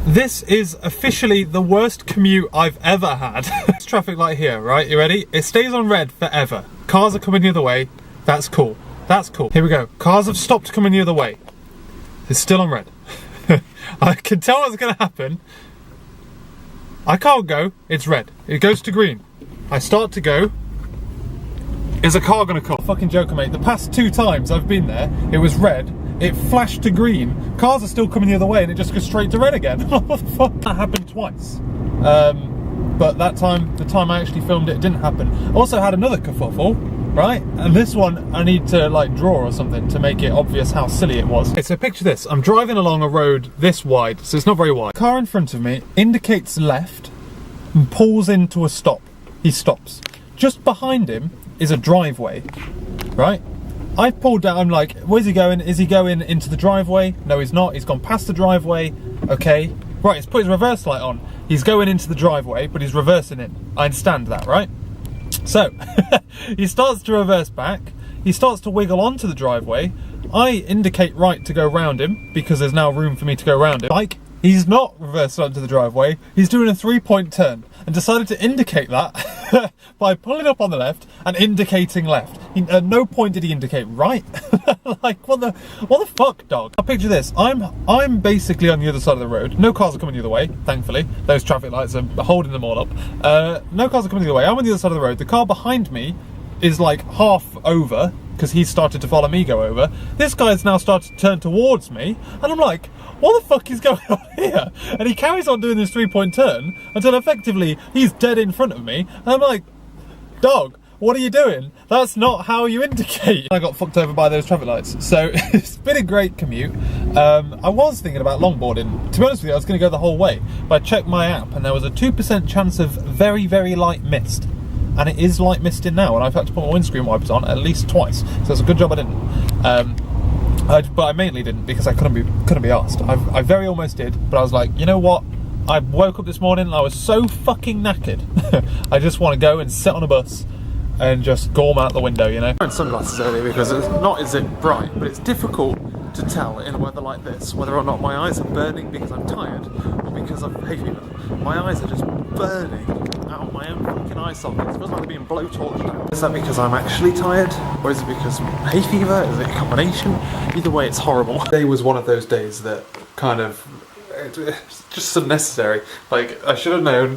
This is officially the worst commute I've ever had. This traffic light here, right? You ready? It stays on red forever. Cars are coming the other way. That's cool. That's cool. Here we go. Cars have stopped coming the other way. It's still on red. I can tell what's going to happen. I can't go. It's red. It goes to green. I start to go. Is a car going to come? Fucking joker, mate. The past 2 times I've been there, it was red. It flashed to green. Cars are still coming the other way, and it just goes straight to red again. What the fuck? That happened twice. But that time, the time I actually filmed it, didn't happen. I also had another kerfuffle, right? And this one, I need to like draw or something to make it obvious how silly it was. Okay, so picture this. I'm driving along a road this wide, so it's not very wide. Car in front of me indicates left and pulls into a stop. He stops. Just behind him is a driveway, right? I pulled down, I'm like, where's he going? Is he going into the driveway? No, he's not. He's gone past the driveway. Okay. Right, he's put his reverse light on. He's going into the driveway, but he's reversing it. I understand that, right? So, he starts to reverse back. He starts to wiggle onto the driveway. I indicate right to go round him, because there's now room for me to go round him. Like, he's not reversed onto the driveway. He's doing a 3-point turn, and decided to indicate that by pulling up on the left and indicating left. At no point did he indicate right. Like, what the fuck, dog? Now picture this. I'm basically on the other side of the road. No cars are coming the other way, thankfully. Those traffic lights are holding them all up. No cars are coming the other way. I'm on the other side of the road. The car behind me is like half over, because he started to follow me go over. This guy's now started to turn towards me, and I'm like, what the fuck is going on here? And he carries on doing this 3-point turn until effectively he's dead in front of me. And I'm like, dog, what are you doing? That's not how you indicate. I got fucked over by those traffic lights. So it's been a great commute. I was thinking about longboarding. To be honest with you, I was going to go the whole way. But I checked my app and there was a 2% chance of very, very light mist. And it is light misting now. And I've had to put my windscreen wipers on at least twice. So it's a good job I didn't. But I mainly didn't because I couldn't be asked. I very almost did, but I was like, you know what? I woke up this morning and I was so fucking knackered. I just want to go and sit on a bus and just gorm out the window, you know? I'm wearing sunglasses earlier because it's not as bright, but it's difficult to tell in a weather like this whether or not my eyes are burning because I'm tired or because of hay fever. My eyes are just burning out my own fucking eye sockets. It feels like they're being blowtorched out. Is that because I'm actually tired, or is it because hay fever? Is it a combination? Either way, it's horrible. Today was one of those days that kind of, it's just unnecessary. Like, I should have known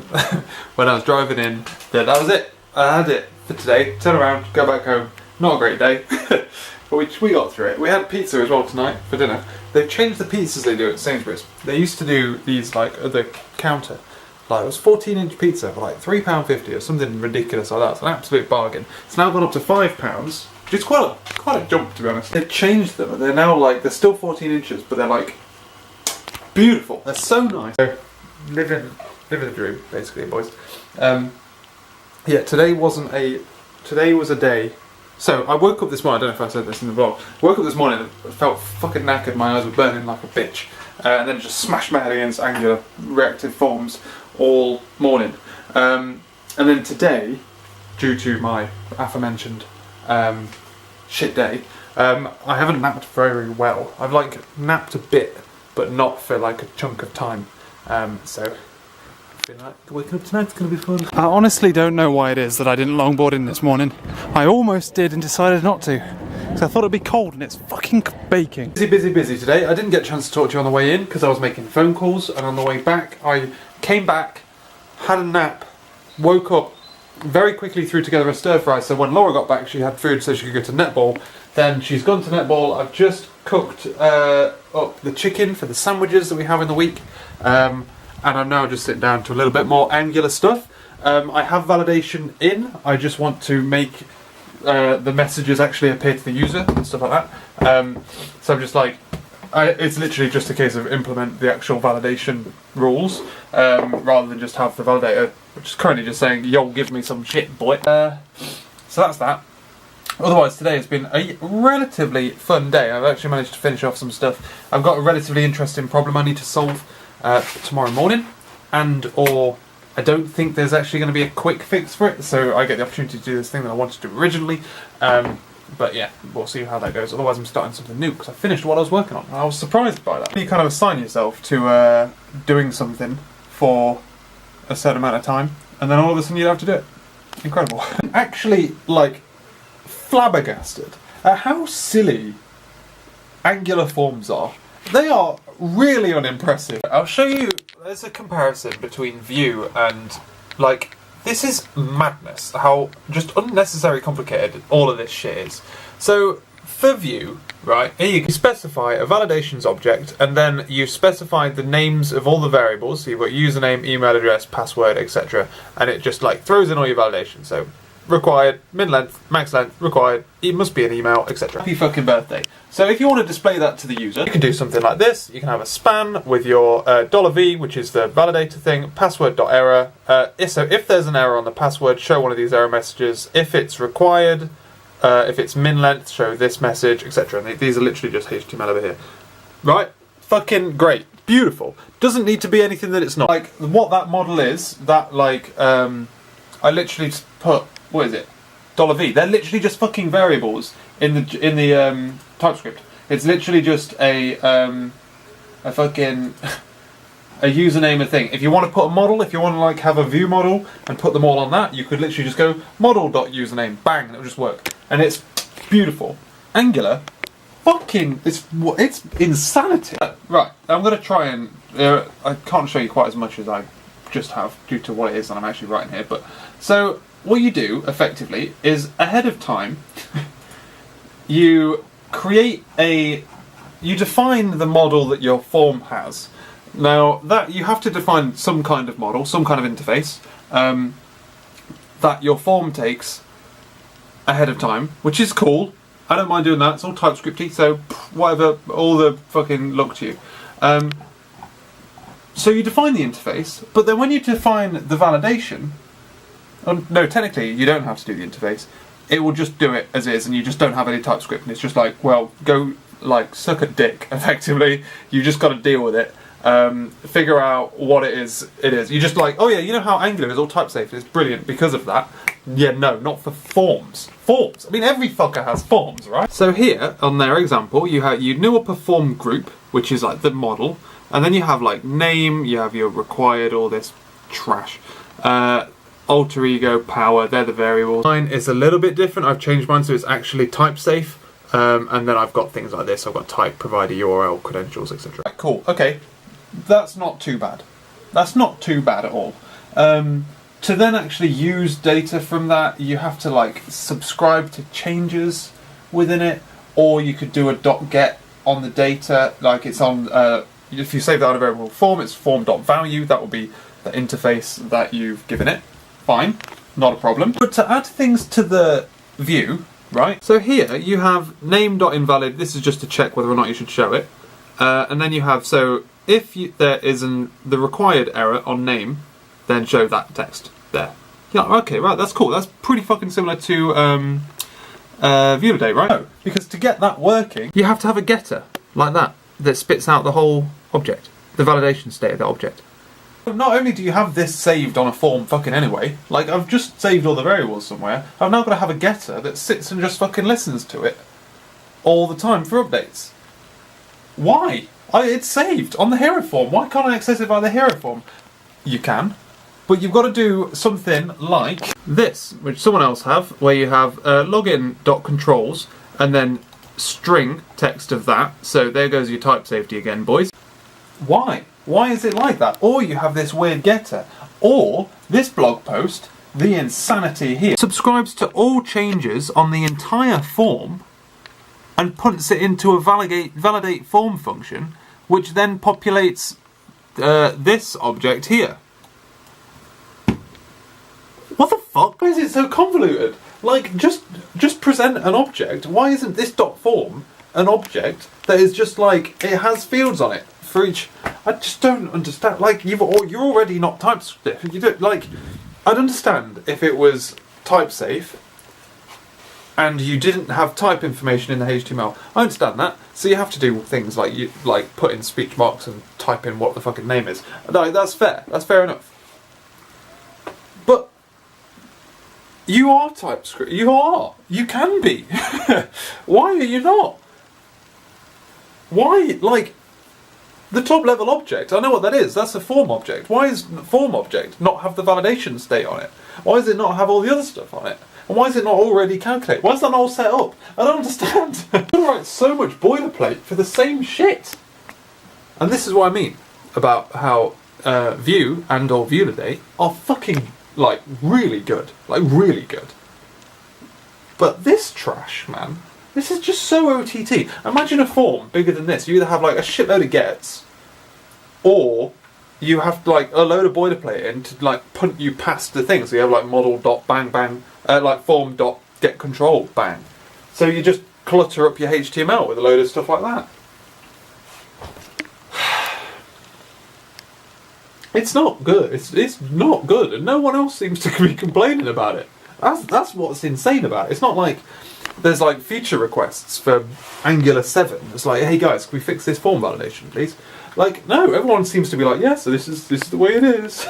when I was driving in that was it. I had it for today. Turn around, go back home. Not a great day. But we got through it. We had pizza as well tonight for dinner. They've changed the pizzas they do at Sainsbury's. They used to do these like at the counter. Like, it was 14-inch pizza for like £3.50 or something ridiculous like that. It's an absolute bargain. It's now gone up to £5, which is quite a jump, to be honest. They've changed them. They're now like, they're still 14 inches, but they're like beautiful. They're so nice. So, living the dream, basically, boys. Yeah, today was a day. So I woke up this morning, I don't know if I said this in the vlog, I woke up this morning and felt fucking knackered, my eyes were burning like a bitch, and then just smashed my head against angular reactive forms all morning. And then today, due to my aforementioned shit day, I haven't napped very well. I've like napped a bit, but not for like a chunk of time. So waking up tonight's gonna be fun. I honestly don't know why it is that I didn't longboard in this morning. I almost did and decided not to, because I thought it'd be cold and it's fucking baking. Busy today. I didn't get a chance to talk to you on the way in because I was making phone calls, and on the way back I came back, had a nap, woke up, very quickly threw together a stir fry, so when Laura got back she had food so she could go to netball. Then she's gone to netball. I've just cooked up the chicken for the sandwiches that we have in the week. And I'm now just sitting down to a little bit more angular stuff. I have validation in. I just want to make the messages actually appear to the user and stuff like that. So I'm just like, it's literally just a case of implement the actual validation rules rather than just have the validator, which is currently just saying, yo, give me some shit, boy. So that's that. Otherwise, today has been a relatively fun day. I've actually managed to finish off some stuff. I've got a relatively interesting problem I need to solve tomorrow morning, or I don't think there's actually going to be a quick fix for it, so I get the opportunity to do this thing that I wanted to do originally. But yeah, we'll see how that goes. Otherwise I'm starting something new, because I finished what I was working on. And I was surprised by that. You kind of assign yourself to doing something for a certain amount of time, and then all of a sudden you have to do it. Incredible. Actually, like, flabbergasted at how silly angular forms are. They are really unimpressive. I'll show you, there's a comparison between Vue and, like, this is madness, how just unnecessarily complicated all of this shit is. So, for Vue, right, here you specify a validations object, and then you specify the names of all the variables, so you've got username, email address, password, etc., and it just, like, throws in all your validations, so required, min-length, max-length, required, it must be an email, etc. Happy fucking birthday. So if you want to display that to the user, you can do something like this. You can have a span with your $V, which is the validator thing, password.error. So if there's an error on the password, show one of these error messages. If it's required, if it's min-length, show this message, etc. And these are literally just HTML over here. Right? Fucking great. Beautiful. Doesn't need to be anything that it's not. Like, what that model is, that, like, I literally just put, what is it? $V. They're literally just fucking variables in the TypeScript. It's literally just a fucking a username, a thing. If you want to put a model, if you want to like have a Vue model and put them all on that, you could literally just go model.username, bang, and it'll just work. And it's beautiful. Angular, fucking, it's insanity. Right, I'm gonna try and I can't show you quite as much as I just have due to what it is that I'm actually writing here, but so what you do effectively is ahead of time you define the model that your form has. Now that you have to define some kind of model, some kind of interface that your form takes ahead of time, which is cool. I don't mind doing that. It's all TypeScripty, so whatever, all the fucking luck to you. So you define the interface, but then when you define the validation, no, technically you don't have to do the interface. It will just do it as is, and you just don't have any TypeScript, and it's just like, well, go like suck a dick. Effectively, you just got to deal with it. Figure out what it is. You just like, oh yeah, you know how Angular is all type safe? It's brilliant because of that. Yeah, no, not for forms. Forms. I mean, every fucker has forms, right? So here on their example, you knew up a form group, which is like the model, and then you have like name, you have your required, all this trash. Alter ego, power, they're the variables. Mine is a little bit different. I've changed mine so it's actually type safe. And then I've got things like this. I've got type, provider, URL, credentials, etc. Cool, okay. That's not too bad. That's not too bad at all. To then actually use data from that, you have to like subscribe to changes within it, or you could do a .get on the data, like it's on, if you save that on a variable form, it's form.value, that will be the interface that you've given it. Fine, not a problem. But to add things to the view, right? So here you have name.invalid, this is just to check whether or not you should show it. And then you have, so if there is the required error on name, then show that text there. Yeah, okay, right, that's cool. That's pretty fucking similar to view today, right? No, because to get that working, you have to have a getter like that spits out the whole object, the validation state of the object. Not only do you have this saved on a form fucking anyway, like I've just saved all the variables somewhere, I've now got to have a getter that sits and just fucking listens to it all the time for updates. Why? It's saved on the hero form. Why can't I access it via the hero form? You can, but you've got to do something like this, which someone else have, where you have login.controls and then string text of that. So there goes your type safety again, boys. Why? Why is it like that? Or you have this weird getter. Or this blog post, the insanity here, subscribes to all changes on the entire form and puts it into a validate form function, which then populates this object here. What the fuck? Why is it so convoluted? Like, just present an object. Why isn't this .form an object that is just like, it has fields on it for each? I just don't understand. Like, you're already not type safe. You don't, like, I'd understand if it was type safe and you didn't have type information in the HTML. I understand that. So you have to do things like put in speech marks and type in what the fucking name is. Like, that's fair. That's fair enough. But You are TypeScript. You are. You can be. Why are you not? Why, like, the top level object, I know what that is, that's a form object. Why is the form object not have the validation state on it? Why does it not have all the other stuff on it? And why is it not already calculated? Why is that not all set up? I don't understand. You write so much boilerplate for the same shit. And this is what I mean about how Vue and or Validate are fucking, like, really good. Like, really good. But this trash, man, this is just so OTT. Imagine a form bigger than this. You either have like a shitload of gets, or you have like a load of boilerplate in to like punt you past the thing. So you have like model.bang like form.getControl bang. So you just clutter up your HTML with a load of stuff like that. It's not good. It's not good, and no one else seems to be complaining about it. That's what's insane about it. It's not like there's like feature requests for Angular 7. It's like, hey guys, can we fix this form validation, please? Like, no, everyone seems to be like, yeah, so this is the way it is.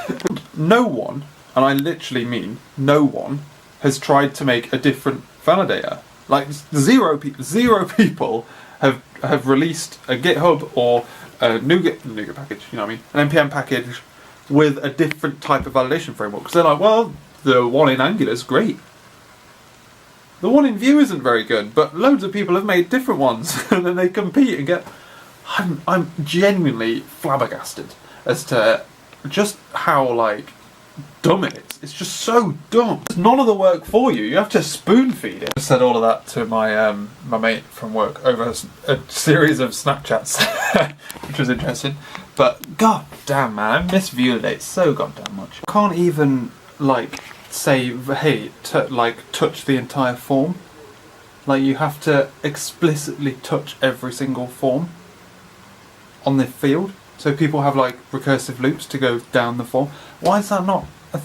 No one, and I literally mean no one, has tried to make a different validator. Like zero people have released a GitHub or a NuGet package, you know what I mean, an npm package with a different type of validation framework. Because they're like, well, the one in Angular is great. The one in Vue isn't very good, but loads of people have made different ones, and then they compete and get... I'm genuinely flabbergasted as to just how, like, dumb it is. It's just so dumb. It's none of the work for you. You have to spoon feed it. I said all of that to my my mate from work over a series of Snapchats, which was interesting. But god damn, man, I miss Validate so goddamn much. I can't even, like, say, hey, touch the entire form. Like, you have to explicitly touch every single form on the field. So people have like recursive loops to go down the form. Why is that not a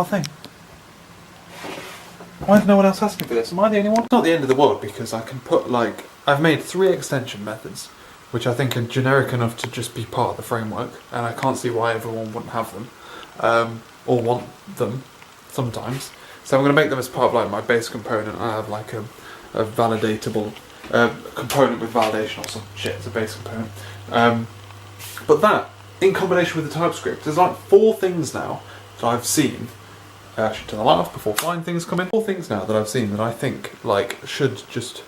thing? Why is no one else asking for this? Am I the only one? It's not the end of the world, because I can put like, I've made 3 extension methods, which I think are generic enough to just be part of the framework, and I can't see why everyone wouldn't have them, or want them sometimes. So I'm going to make them as part of like my base component. I have like a validatable component with validation or some shit as a base component. But that, in combination with the TypeScript, there's like 4 things now that I've seen. I should turn the light off before flying things come in. 4 things now that I've seen that I think like should just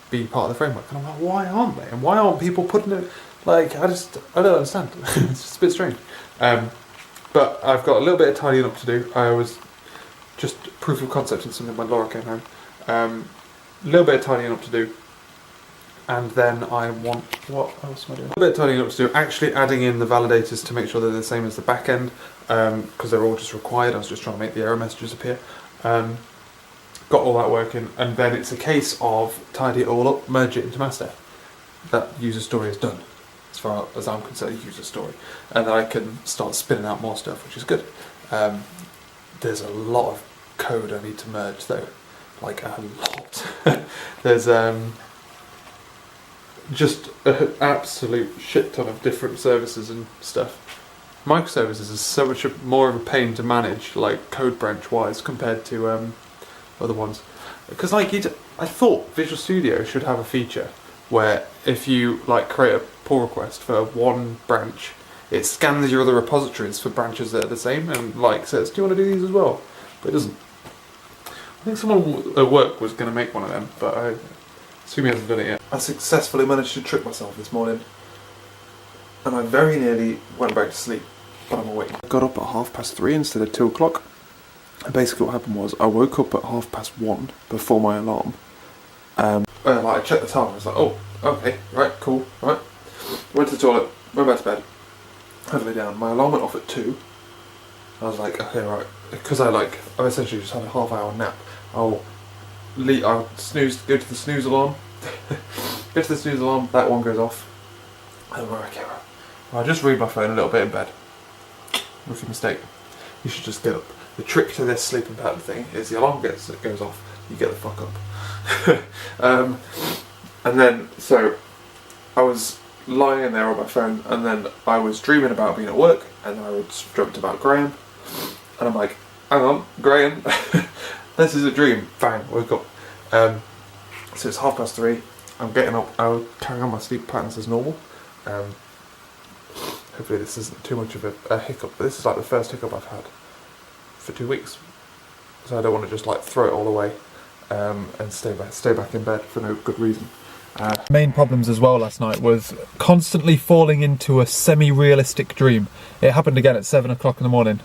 be part of the framework. And I'm like, why aren't they? And why aren't people putting it? Like, I don't understand. It's just a bit strange. But I've got a little bit of tidying up to do. I was just proof of concept in something when Laura came home. A little bit of tidying up to do. And then I want, what else am I doing? A little bit of tidying up to do, actually adding in the validators to make sure they're the same as the back end, because they're all just required. I was just trying to make the error messages appear. Got all that working, and then it's a case of tidy it all up, merge it into master. That user story is done, as far as I'm concerned, user story. And then I can start spinning out more stuff, which is good. There's a lot of code I need to merge though, like a lot. There's just an absolute shit ton of different services and stuff. Microservices is so much more of a pain to manage, like code branch wise, compared to other ones. Because like I thought Visual Studio should have a feature where if you like create a pull request for one branch, it scans your other repositories for branches that are the same and like says, do you want to do these as well? But it doesn't. I think someone at work was going to make one of them, but I assume he hasn't done it yet. I successfully managed to trick myself this morning, and I very nearly went back to sleep, but I'm awake. I got up at 3:30 instead of 2 o'clock. And basically what happened was I woke up at 1:30 before my alarm. Like I checked the time, I was like, oh, okay, right, cool, right. Went to the toilet, went back to bed, had to lay down. My alarm went off at 2. I was like, okay, right, because I essentially just had a half-hour nap. I'll snooze, go to the snooze alarm, go to the snooze alarm, that one goes off. And I'm like, okay, right. I'll just read my phone a little bit in bed. Rookie mistake. You should just get up. The trick to this sleeping pattern thing is the alarm goes off, you get the fuck up. And then, so, I was lying in there on my phone, and then I was dreaming about being at work, and I dreamt about Graham, and I'm like, hang on, Graham. This is a dream. Bang, woke up. So it's 3:30. I'm getting up. I'll carry on my sleep patterns as normal. Hopefully this isn't too much of a hiccup, but this is like the first hiccup I've had for 2 weeks. So I don't want to just like throw it all away and stay back in bed for no good reason. Main problems as well last night was constantly falling into a semi-realistic dream. It happened again at 7 o'clock in the morning.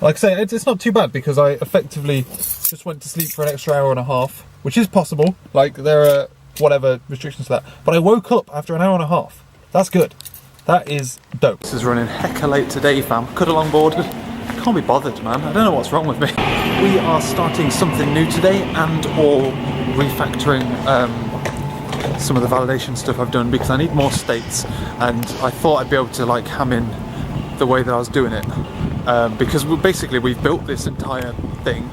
Like I say, it's not too bad because I effectively just went to sleep for an extra hour and a half, which is possible. Like, there are whatever restrictions to that. But I woke up after an hour and a half. That's good. That is dope. This is running hecka late today, fam. Cut along boarded. Can't be bothered, man. I don't know what's wrong with me. We are starting something new today and or refactoring some of the validation stuff I've done because I need more states, and I thought I'd be able to like ham in the way that I was doing it because we've built this entire thing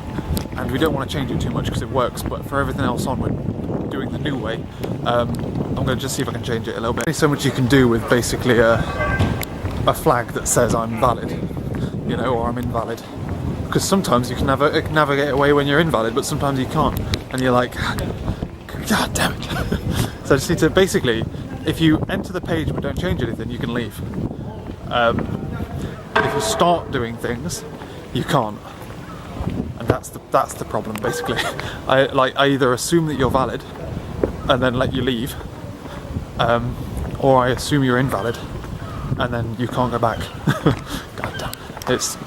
and we don't want to change it too much because it works, but for everything else on we're doing the new way. I'm going to just see if I can change it a little bit. There's so much you can do with basically a flag that says I'm valid, you know, or I'm invalid, because sometimes you can navigate away when you're invalid, but sometimes you can't, and you're like, God damn it. So I just need to basically, if you enter the page but don't change anything, you can leave. If you start doing things, you can't, and that's the problem basically. I either assume that you're valid and then let you leave, or I assume you're invalid and then you can't go back. God damn, it's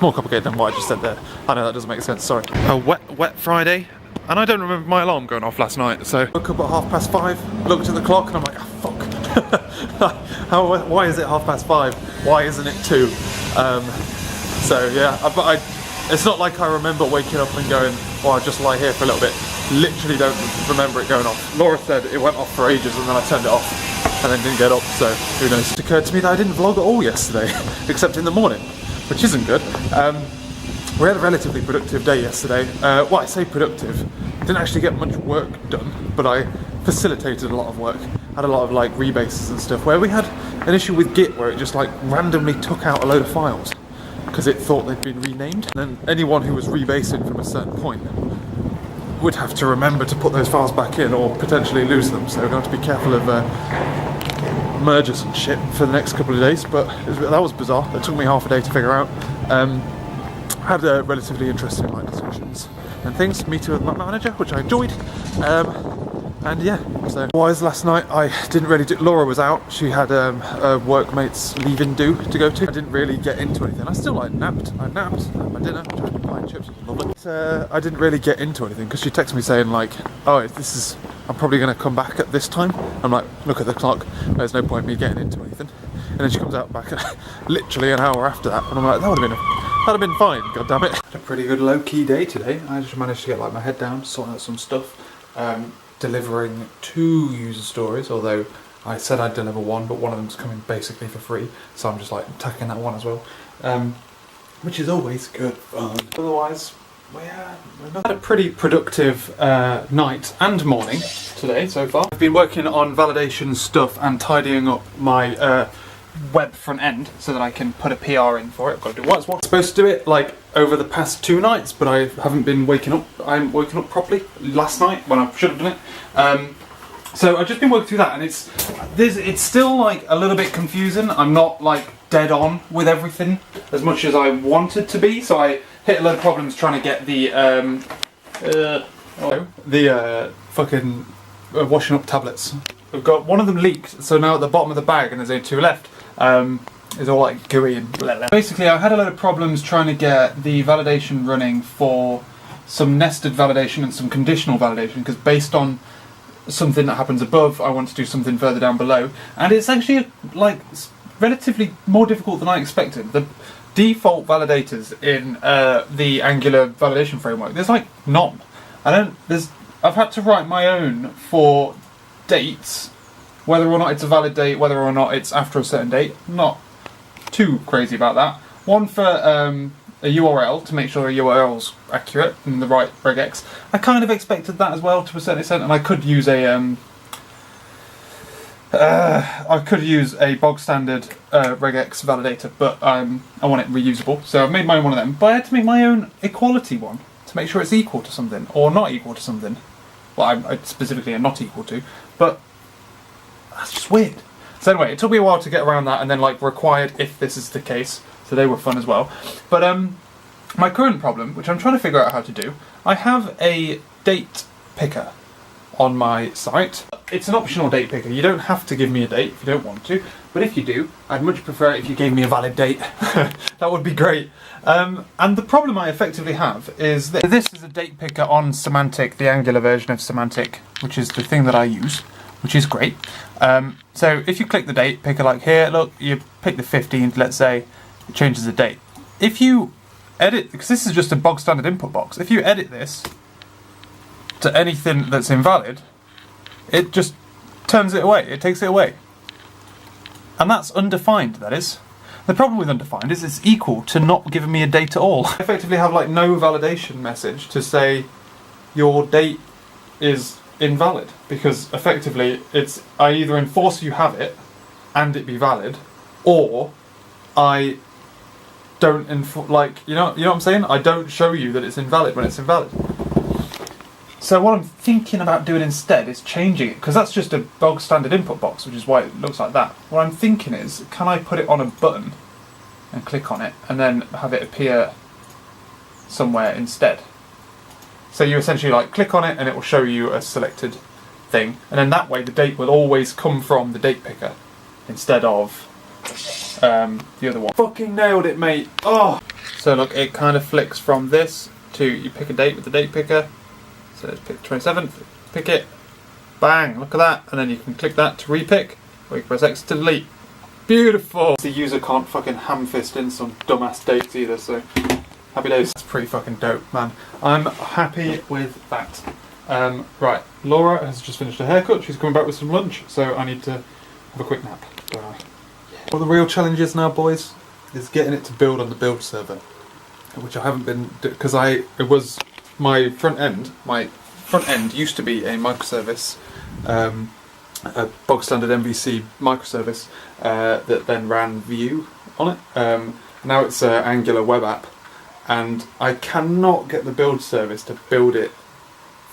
more complicated than what I just said there. I know that doesn't make sense. Sorry. A wet Friday. And I don't remember my alarm going off last night, so I woke up at 5:30, looked at the clock, and I'm like, oh, fuck. Why is it 5:30? Why isn't it 2? So yeah, but it's not like I remember waking up and going, well, I'll just lie here for a little bit. Literally don't remember it going off. Laura said it went off for ages and then I turned it off and then didn't get up, so who knows. It occurred to me that I didn't vlog at all yesterday, except in the morning, which isn't good. We had a relatively productive day yesterday. Well, I say productive. Didn't actually get much work done, but I facilitated a lot of work. Had a lot of like rebases and stuff, where we had an issue with Git where it just like randomly took out a load of files because it thought they'd been renamed. And then anyone who was rebasing from a certain point would have to remember to put those files back in or potentially lose them. So we're going to have to be careful of mergers and shit for the next couple of days, but that was bizarre. It took me half a day to figure out. Had a relatively interesting like discussions and things, meeting with my manager, which I enjoyed, and yeah, so otherwise last night I didn't really do. Laura was out, she had a workmate's leave-in do to go to. I didn't really get into anything. I still like napped, had my dinner, tried pie and chips, lovely. But, I didn't really get into anything because she texted me saying like, oh, I'm probably going to come back at this time. I'm like, look at the clock, there's no point in me getting into anything. And then she comes out back literally an hour after that, and I'm like, that'd have been fine, god damn it. Had a pretty good low-key day today. I just managed to get like my head down, sorting out some stuff, delivering 2 user stories, although I said I'd deliver 1, but one of them's coming basically for free, so I'm just like tacking that one as well, which is always good fun. Otherwise, we've had a pretty productive night and morning today so far. I've been working on validation stuff and tidying up my web front end so that I can put a PR in for it. I've got to do what I'm supposed to do it like over the past 2 nights, but I haven't been waking up. I haven't woken up properly last night when I should have done it. So I've just been working through that, and it's still like a little bit confusing. I'm not like dead on with everything as much as I wanted to be. So I hit a lot of problems trying to get the fucking washing up tablets. We've got one of them leaked, so now at the bottom of the bag, and there's only 2 left. It's all like gooey and blah, blah. Basically, I had a lot of problems trying to get the validation running for some nested validation and some conditional validation, because based on something that happens above, I want to do something further down below, and it's actually like relatively more difficult than I expected. The default validators in the Angular validation framework, there's like none. I've had to write my own for dates, whether or not it's a valid date, whether or not it's after a certain date. Not too crazy about that. One for a URL to make sure a URL's accurate and the right regex. I kind of expected that as well to a certain extent, and I could use a bog standard regex validator, but I want it reusable, so I've made my own one of them. But I had to make my own equality one. to make sure it's equal to something, or not equal to something. Well, I specifically am not equal to, but that's just weird. So anyway, it took me a while to get around that, and then like required if this is the case, so they were fun as well. But my current problem, which I'm trying to figure out how to do, I have a date picker on my site. It's an optional date picker. You don't have to give me a date if you don't want to, but if you do, I'd much prefer it if you gave me a valid date. That would be great. And the problem I effectively have is that this is a date picker on Semantic, the Angular version of Semantic, which is the thing that I use, which is great. So if you click the date picker like here, look, you pick the 15th, let's say, it changes the date. If you edit, because this is just a bog standard input box, if you edit this to anything that's invalid, it just turns it away, it takes it away. And that's undefined, that is. The problem with undefined is it's equal to not giving me a date at all. I effectively have like no validation message to say your date is invalid, because effectively it's I either enforce you have it and it be valid, or I don't like you know what I'm saying? I don't show you that it's invalid when it's invalid. So what I'm thinking about doing instead is changing it, because that's just a bog standard input box, which is why it looks like that. What I'm thinking is, can I put it on a button and click on it and then have it appear somewhere instead? So you essentially like click on it and it will show you a selected thing, and then that way the date will always come from the date picker instead of the other one. Fucking nailed it, mate. Oh! So look, it kind of flicks from this to, you pick a date with the date picker. So let's pick 27th, pick it, bang, look at that, and then you can click that to repick, or you can press X to delete. Beautiful! The user can't fucking ham-fist in some dumbass dates either, so happy days. That's pretty fucking dope, man. I'm happy with that. Right, Laura has just finished her haircut, she's coming back with some lunch, so I need to have a quick nap. What the real challenge is now, boys, is getting it to build on the build server, which I haven't been, because my front end used to be a microservice, a bog standard MVC microservice that then ran Vue on it. Now it's an Angular web app, and I cannot get the build service to build it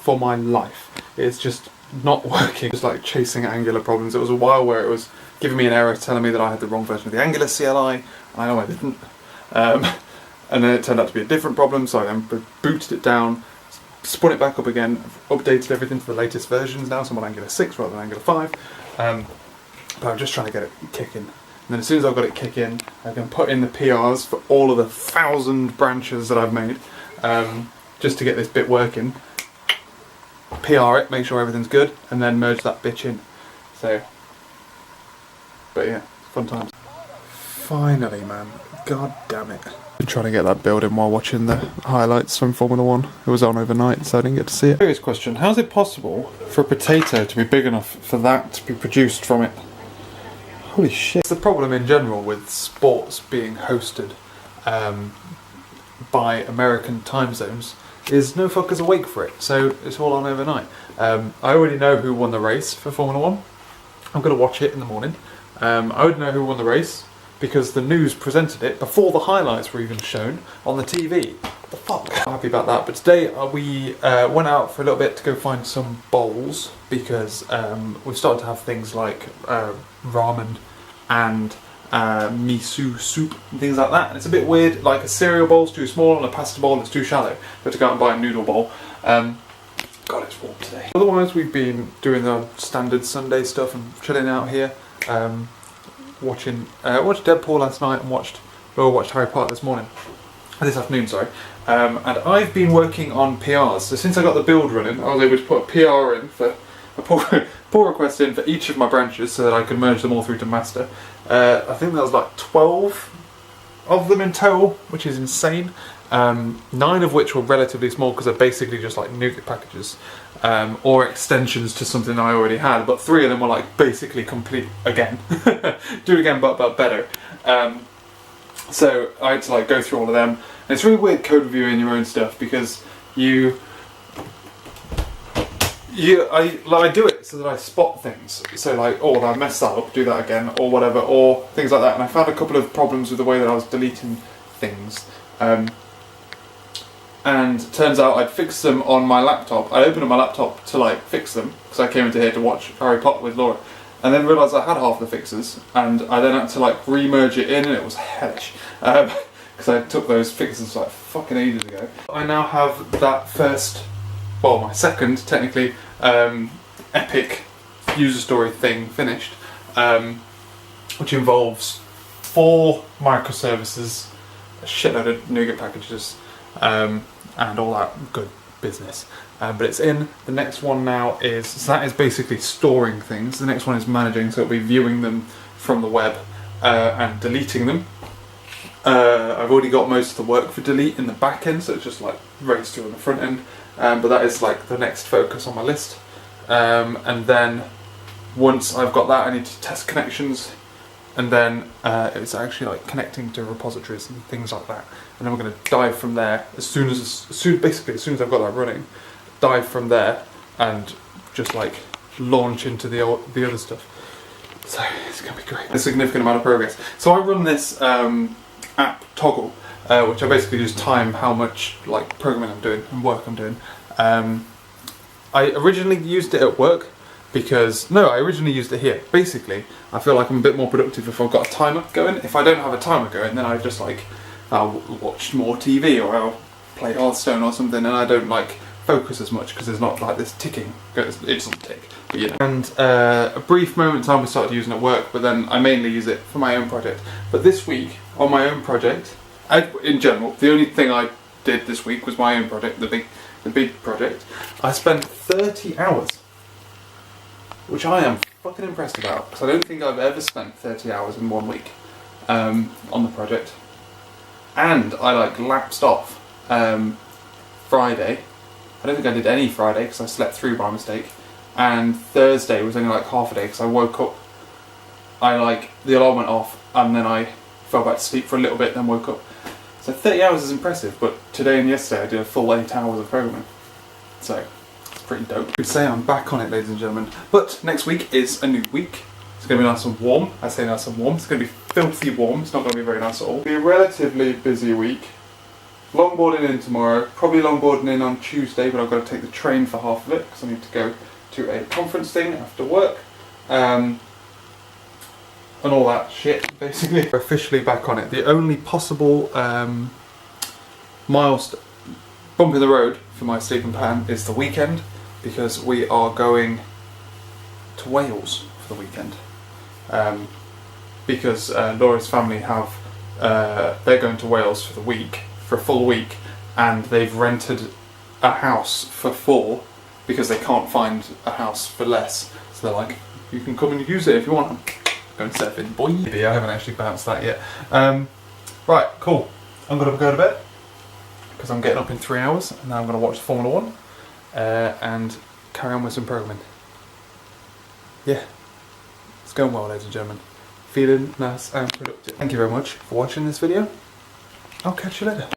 for my life. It's just not working. Just like chasing Angular problems. It was a while where it was giving me an error telling me that I had the wrong version of the Angular CLI, and I know I didn't. And then it turned out to be a different problem, so I then booted it down, spun it back up again, updated everything to the latest versions now, so I'm on Angular 6 rather than Angular 5. But I'm just trying to get it kicking. And then as soon as I've got it kicking, I can put in the PRs for all of the 1,000 branches that I've made, just to get this bit working. PR it, make sure everything's good, and then merge that bitch in. So, but yeah, fun times. Finally, man. God damn it. Been trying to get that build in while watching the highlights from Formula 1. It was on overnight, so I didn't get to see it. Serious question, how is it possible for a potato to be big enough for that to be produced from it? Holy shit. It's the problem in general with sports being hosted by American time zones, is no fuckers awake for it, so it's all on overnight. I already know who won the race for Formula 1. I'm going to watch it in the morning. I already know who won the race, because the news presented it before the highlights were even shown on the TV. What the fuck? I'm happy about that. But today we went out for a little bit to go find some bowls, because we've started to have things like ramen and miso soup and things like that. And it's a bit weird, like a cereal bowl's too small and a pasta bowl is too shallow. But to go out and buy a noodle bowl. God, it's warm today. Otherwise, we've been doing the standard Sunday stuff and chilling out here. Watched Deadpool last night and watched Harry Potter this afternoon, sorry. And I've been working on PRs. So since I got the build running, I was able to put a PR in for a pull request in for each of my branches so that I could merge them all through to master. I think there was like 12 of them in total, which is insane. 9 of which were relatively small because they're basically just like NuGet packages or extensions to something I already had, but 3 of them were like basically complete again. Do it again but better. So I had to like go through all of them, and it's really weird code reviewing your own stuff, because I do it so that I spot things. So like, oh, I messed that up, do that again, or whatever, or things like that. And I found a couple of problems with the way that I was deleting things. and turns out I'd fixed them on my laptop. I opened up my laptop to like fix them because I came into here to watch Harry Potter with Laura, and then realised I had half the fixes, and I then had to like re-merge it in, and it was hellish because I took those fixes like fucking ages ago. I now have that first, well, my second technically epic user story thing finished, which involves 4 microservices, a shitload of NuGet packages, and all that good business. But it's in. The next one now is, so that is basically storing things. The next one is managing, so it'll be viewing them from the web and deleting them. I've already got most of the work for delete in the back end, so it's just like race to on the front end. But that is like the next focus on my list. And then once I've got that, I need to test connections, and then it's actually like connecting to repositories and things like that. And then we're going to dive from there basically as soon as I've got that running, dive from there and just like launch into the other stuff. So it's going to be great. A significant amount of progress. So I run this app Toggle, which I basically just time how much like programming I'm doing and work I'm doing. I originally used it at work because, no, I originally used it here. Basically, I feel like I'm a bit more productive if I've got a timer going. If I don't have a timer going, then I just like, I'll watch more TV or I'll play Hearthstone or something, and I don't like focus as much because there's not like this ticking. It doesn't tick, but you know. And a brief moment in time we started using it at work, but then I mainly use it for my own project. But this week, on my own project, in general, the only thing I did this week was my own project, the big project. I spent 30 hours, which I am fucking impressed about, because I don't think I've ever spent 30 hours in 1 week on the project. And I like lapsed off Friday. I don't think I did any Friday because I slept through by mistake. And Thursday was only like half a day because I woke up, the alarm went off, and then I fell back to sleep for a little bit, then woke up. So 30 hours is impressive, but today and yesterday I did a full 8 hours of programming. So it's pretty dope. I could say I'm back on it, ladies and gentlemen. But next week is a new week. It's going to be nice and warm. I say nice and warm. It's going to be filthy warm. It's not going to be very nice at all. It'll be a relatively busy week. Longboarding in tomorrow. Probably longboarding in on Tuesday, but I've got to take the train for half of it because I need to go to a conference thing after work. And all that shit, basically. We're officially back on it. The only possible milestone, bump in the road for my sleeping plan is the weekend, because we are going to Wales for the weekend. Because Laura's family have, they're going to Wales for the week, for a full week, and they've rented a house for 4 because they can't find a house for less. So they're like, you can come and use it if you want. Go and surf in, boy. I haven't actually bounced that yet. Right, cool. I'm going to go to bed because I'm getting up in 3 hours, and now I'm going to watch Formula 1 and carry on with some programming. Yeah, it's going well, ladies and gentlemen. Feeling nice and productive. Thank you very much for watching this video. I'll catch you later.